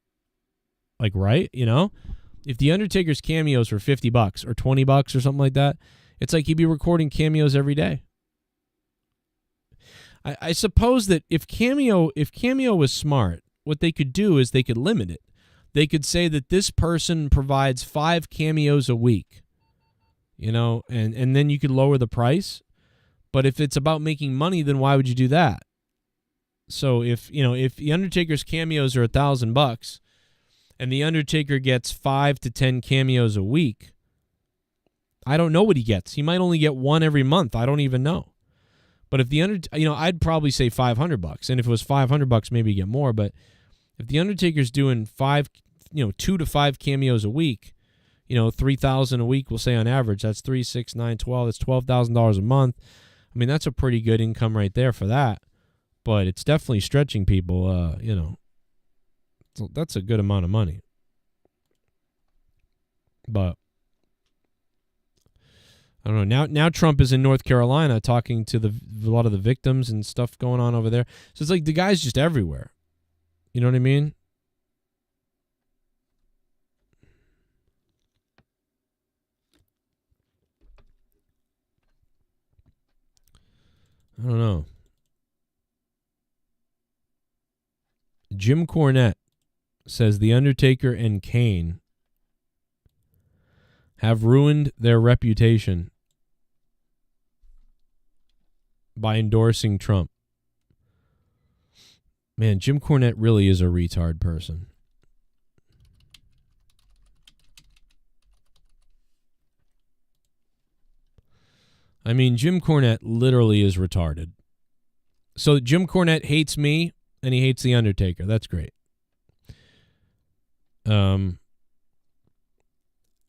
Right? If The Undertaker's cameos were $50 or $20 or something like that, it's like he'd be recording cameos every day. I suppose that if Cameo was smart, what they could do is they could limit it. They could say that this person provides 5 cameos a week, and then you could lower the price. But if it's about making money, then why would you do that? So if The Undertaker's cameos are $1,000 and The Undertaker gets 5 to 10 cameos a week, I don't know what he gets. He might only get one every month. I don't even know. But if I'd probably say $500, and if it was $500, maybe you get more. But if The Undertaker's doing 2 to 5 cameos a week, 3,000 a week, we'll say on average, that's 3, 6, 9, 12. That's $12,000 a month. I mean, that's a pretty good income right there for that. But it's definitely stretching people. So that's a good amount of money. But I don't know. Now Trump is in North Carolina talking to a lot of the victims and stuff going on over there. So it's like the guy's just everywhere. You know what I mean? I don't know. Jim Cornette says The Undertaker and Kane have ruined their reputation by endorsing Trump. Man, Jim Cornette really is a retard person. I mean, Jim Cornette literally is retarded. So Jim Cornette hates me and he hates The Undertaker. That's great.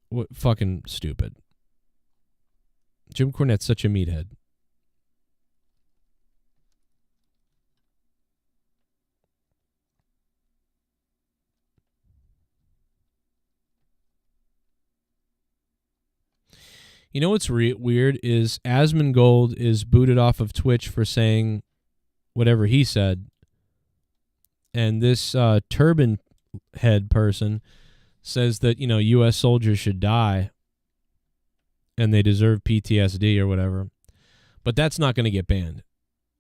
What fucking stupid. Jim Cornette's such a meathead. You know what's weird is Asmongold is booted off of Twitch for saying whatever he said. And this turban head person says that, you know, U.S. soldiers should die and they deserve PTSD or whatever. But that's not going to get banned.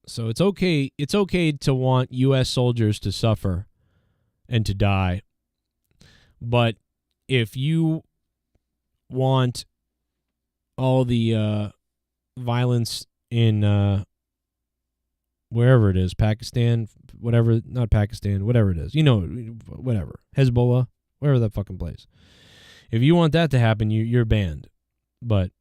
So it's okay. It's okay to want U.S. soldiers to suffer and to die. But if you want all the violence in wherever it is, Pakistan, whatever, not Pakistan, whatever it is, you know, whatever, Hezbollah, wherever that fucking place. If you want that to happen, you're banned. But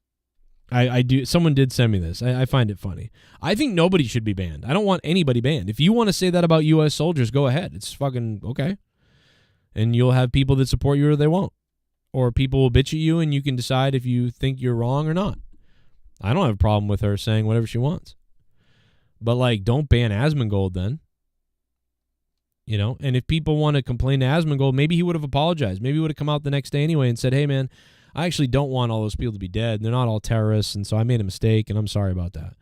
I do. Someone did send me this. I find it funny. I think nobody should be banned. I don't want anybody banned. If you want to say that about U.S. soldiers, go ahead. It's fucking okay. And you'll have people that support you or they won't. Or people will bitch at you and you can decide if you think you're wrong or not. I don't have a problem with her saying whatever she wants. But, like, don't ban Asmongold then. You know? And if people want to complain to Asmongold, maybe he would have apologized. Maybe he would have come out the next day anyway and said, hey, man, I actually don't want all those people to be dead. They're not all terrorists, and so I made a mistake, and I'm sorry about that.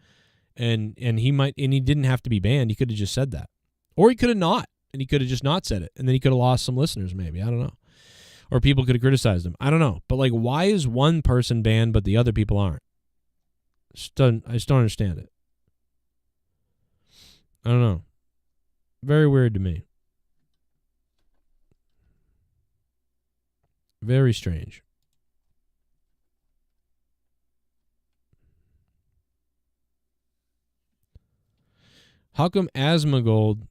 And he didn't have to be banned. He could have just said that. Or he could have not, and he could have just not said it. And then he could have lost some listeners maybe. I don't know. Or people could have criticized him. I don't know. But, like, why is one person banned but the other people aren't? I just don't understand it. I don't know. Very weird to me. Very strange. How come Asmongold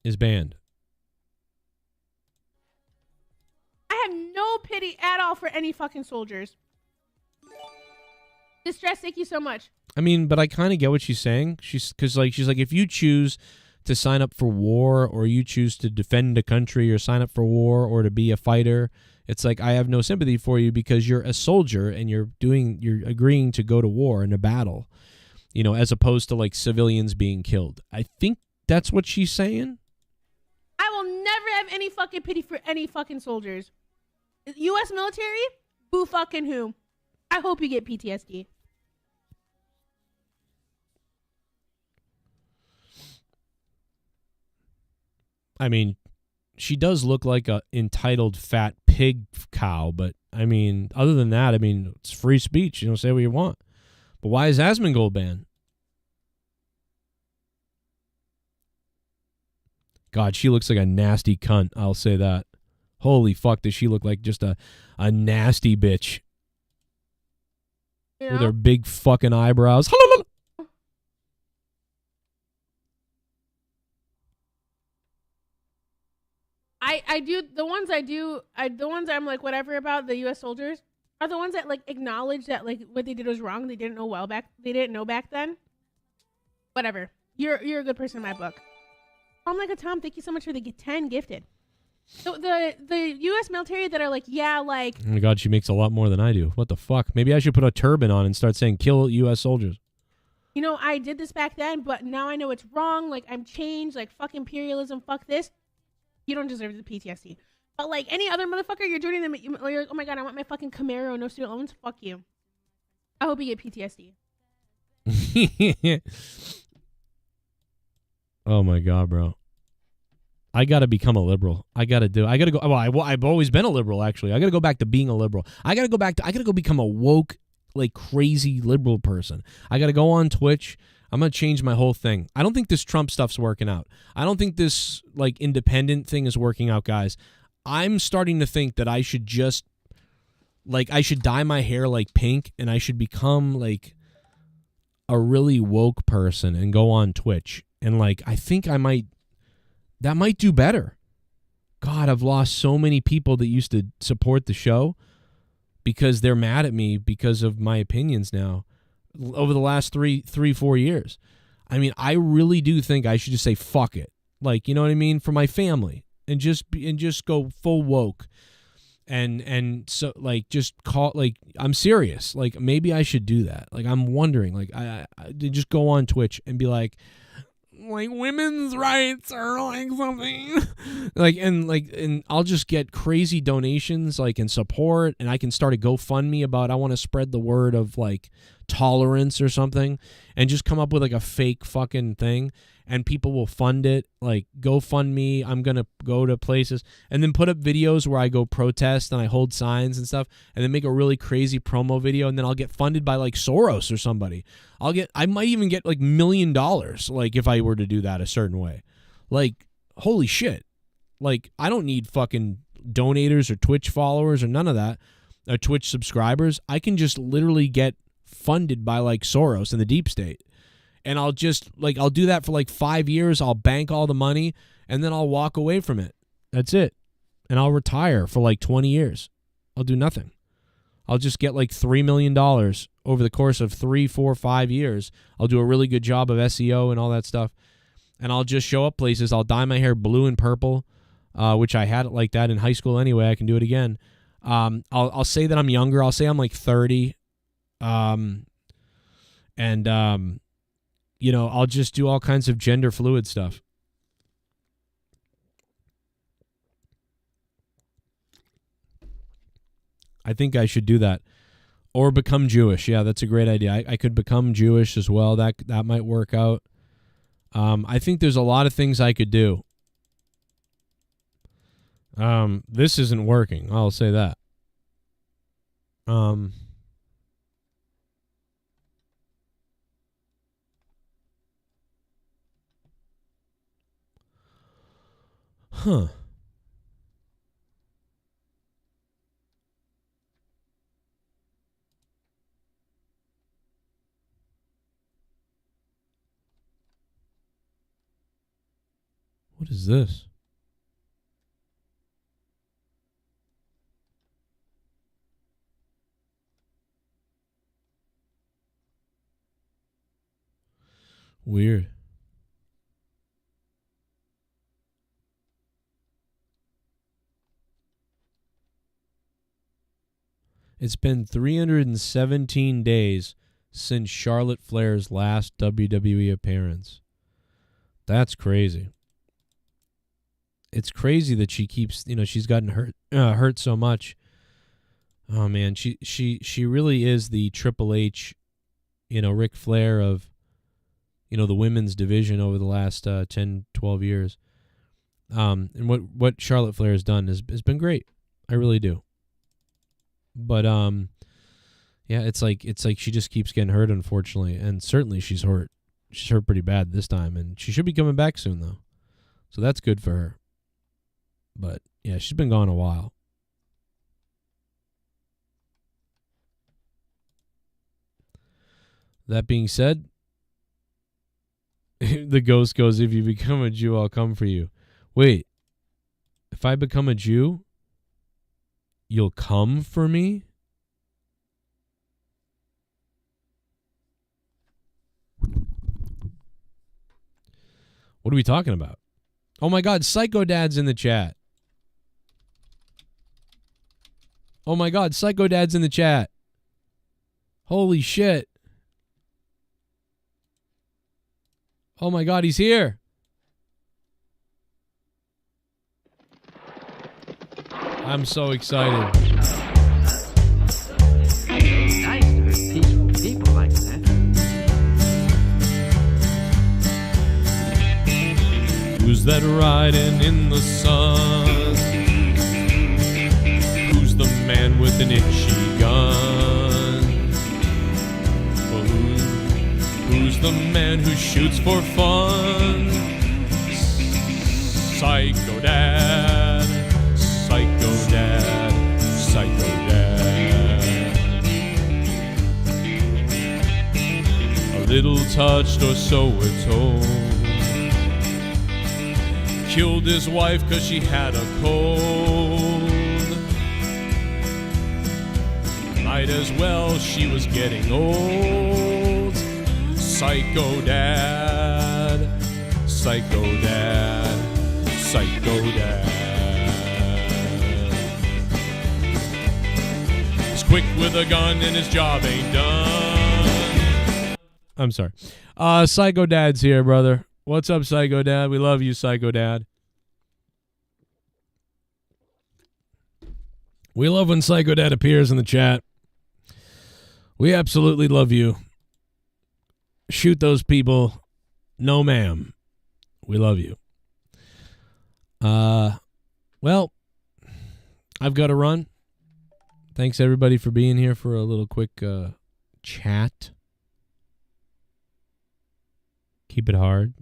is banned? I have no pity at all for any fucking soldiers. Distress, thank you so much. I mean, but I kind of get what she's saying. She's like, if you choose to sign up for war, or you choose to defend a country, or sign up for war, or to be a fighter, it's like, I have no sympathy for you because you're a soldier and you're agreeing to go to war in a battle, you know, as opposed to like civilians being killed. I think that's what she's saying. I will never have any fucking pity for any fucking soldiers. U.S. military? Boo fucking who? I hope you get PTSD. I mean, she does look like a entitled fat pig cow, but I mean, other than that, I mean, it's free speech. You know, say what you want. But why is Asmongold banned? God, she looks like a nasty cunt. I'll say that. Holy fuck, does she look like just a nasty bitch. You know? With her big fucking eyebrows. The ones I'm like whatever about the U.S. soldiers are the ones that like acknowledge that like what they did was wrong. They didn't know back then. Whatever. You're a good person in my book. I'm like a Tom. Thank you so much for the 10 gifted. So the U.S. military that are like, yeah, like. Oh my God, she makes a lot more than I do. What the fuck? Maybe I should put a turban on and start saying kill U.S. soldiers. You know, I did this back then, but now I know it's wrong. Like, I'm changed. Like, fuck imperialism. Fuck this. You don't deserve the PTSD. But like any other motherfucker, you're joining them. You're like, oh my god, I want my fucking Camaro, no student loans. Fuck you. I hope you get PTSD. Oh my god, bro. I gotta become a liberal. I gotta go. Well, I've always been a liberal. Actually, I gotta go back to being a liberal. I gotta go become a woke, like crazy liberal person. I gotta go on Twitch. I'm gonna change my whole thing. I don't think this Trump stuff's working out. I don't think this like independent thing is working out, guys. I'm starting to think that I should just I should dye my hair like pink and I should become like a really woke person and go on Twitch. And I think that might do better. God, I've lost so many people that used to support the show because they're mad at me because of my opinions now over the last 4 years. I mean, I really do think I should just say fuck it. You know what I mean? For my family and just go full woke. And so just call I'm serious. Maybe I should do that. I'm wondering I just go on Twitch and be like women's rights or something and I'll just get crazy donations and support, and I can start a GoFundMe about I want to spread the word of tolerance or something, and just come up with a fake fucking thing, and people will fund it. GoFundMe, I'm gonna go to places and then put up videos where I go protest and I hold signs and stuff, and then make a really crazy promo video, and then I'll get funded by Soros or somebody. I might even get $1 million if I were to do that a certain way. Holy shit. I don't need fucking donators or Twitch followers or none of that, or Twitch subscribers. I can just literally get funded by Soros and the deep state. And I'll just I'll do that for 5 years. I'll bank all the money and then I'll walk away from it. That's it. And I'll retire for 20 years. I'll do nothing. I'll just get $3 million over the course of 3, 4, 5 years. I'll do a really good job of SEO and all that stuff. And I'll just show up places. I'll dye my hair blue and purple, which I had it like that in high school anyway. I can do it again. I'll say that I'm younger. I'll say I'm 30. I'll just do all kinds of gender fluid stuff. I think I should do that. Or become Jewish. Yeah, that's a great idea. I could become Jewish as well. That might work out. I think there's a lot of things I could do. This isn't working. I'll say that. Huh. What is this? Weird. It's been 317 days since Charlotte Flair's last WWE appearance. That's crazy. It's crazy that she keeps, she's gotten hurt so much. Oh man, she really is the Triple H, Ric Flair of, the women's division over the last 10, 12 years. And what Charlotte Flair has done has been great. I really do. But yeah, it's like she just keeps getting hurt, unfortunately, and certainly she's hurt. She's hurt pretty bad this time, and she should be coming back soon though. So that's good for her. But yeah, she's been gone a while. That being said, the ghost goes, if you become a Jew, I'll come for you. Wait, if I become a Jew, you'll come for me? What are we talking about? Oh my God, Psycho Dad's in the chat. Oh my God, Psycho Dad's in the chat. Holy shit. Oh my God, he's here. I'm so excited. Nice to hurt peaceful people like that. Who's that riding in the sun? Who's the man with an itchy gun? Well, who's the man who shoots for fun? Psycho Dad, Psycho Dad, Psycho Dad. A little touched or so we're told. Killed his wife 'cause she had a cold. Might as well, she was getting old. Psycho Dad, Psycho Dad, Psycho Dad. He's quick with a gun and his job ain't done. I'm sorry. Psycho Dad's here, brother. What's up, Psycho Dad? We love you, Psycho Dad. We love when Psycho Dad appears in the chat. We absolutely love you. Shoot those people. No, ma'am. We love you. Well, I've got to run. Thanks, everybody, for being here for a little quick chat. Keep it hard.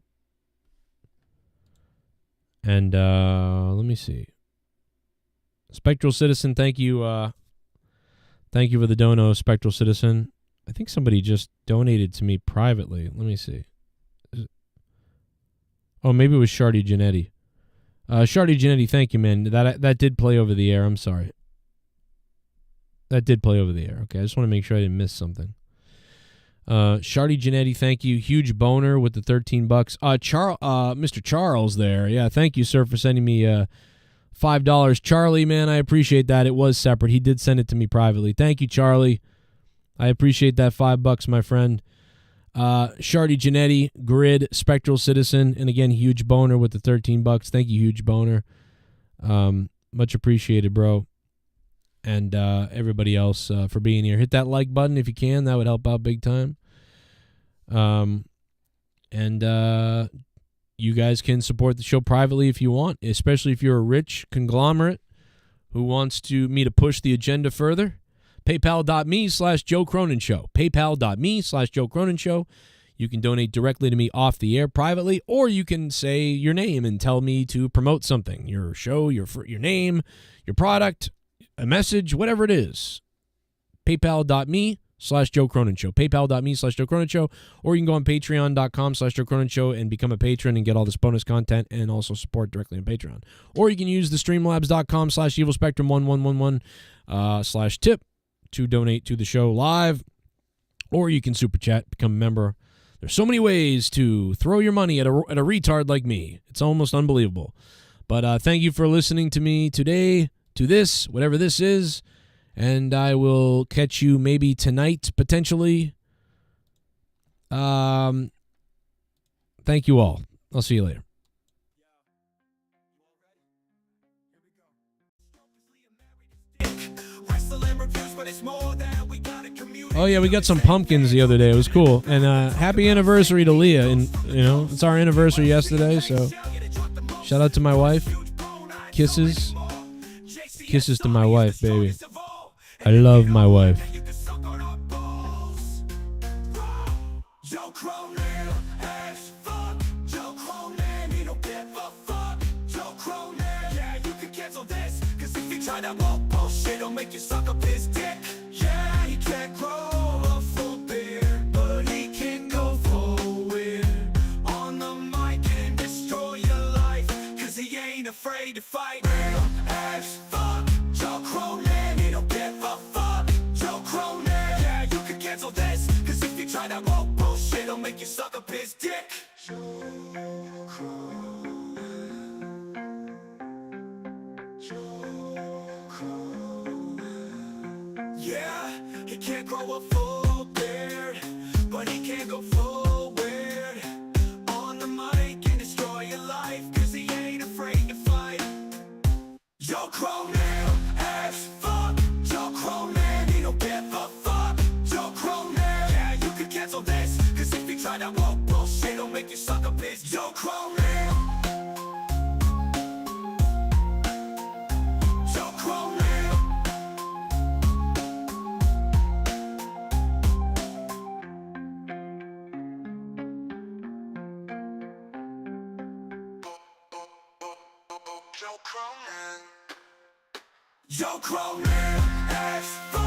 And let me see. Spectral Citizen, thank you. Thank you for the dono, Spectral Citizen. I think somebody just donated to me privately. Let me see. Oh, maybe it was Shardy Janetti. Shardy Janetti, thank you, man. That did play over the air. I'm sorry. That did play over the air. Okay, I just want to make sure I didn't miss something. Shardy Janetti, thank you. Huge boner with the $13. Mr. Charles there. Yeah, thank you, sir, for sending me $5. Charlie, man, I appreciate that. It was separate. He did send it to me privately. Thank you, Charlie. I appreciate that $5, my friend. Shardy Janetti, Grid, Spectral Citizen, and again, Huge Boner with the $13. Thank you, Huge Boner. Much appreciated, bro. And everybody else for being here. Hit that like button if you can. That would help out big time. You guys can support the show privately if you want, especially if you're a rich conglomerate who wants me to push the agenda further. PayPal.me/Joe Cronin Show. PayPal.me/Joe Cronin Show. You can donate directly to me off the air privately, or you can say your name and tell me to promote something. Your show, your name, your product, a message, whatever it is. PayPal.me/Joe Cronin Show. PayPal.me/Joe Cronin Show. Or you can go on Patreon.com/Joe Cronin Show and become a patron and get all this bonus content and also support directly on Patreon. Or you can use the Streamlabs.com/EvilSpectrum111/tip to donate to the show live. Or you can super chat, become a member. There's so many ways to throw your money at a retard like me. It's almost unbelievable. But thank you for listening to me today, to this, whatever this is. And I will catch you maybe tonight, potentially. Thank you all. I'll see you later. Oh yeah, we got some pumpkins the other day. It was cool. And happy anniversary to Leah. And it's our anniversary yesterday, so shout out to my wife. Kisses. Kisses to my wife, baby. I love my wife. Afraid to fight. Real as fuck. Joe Cronin, he don't give a fuck. Joe Cronin, yeah, you can cancel this. Cause if you try that bullshit, it'll make you suck up his dick. Joe Cronin. Joe Cronin. Yeah, he can't grow a full beard, but he can go full weird on the mic and destroy your life. Cause he ain't afraid to fight. that woke bullshit, don't make you suck a bitch. Joe Cronin. Joe Cronin. Joe Cronin. Joe Cronin.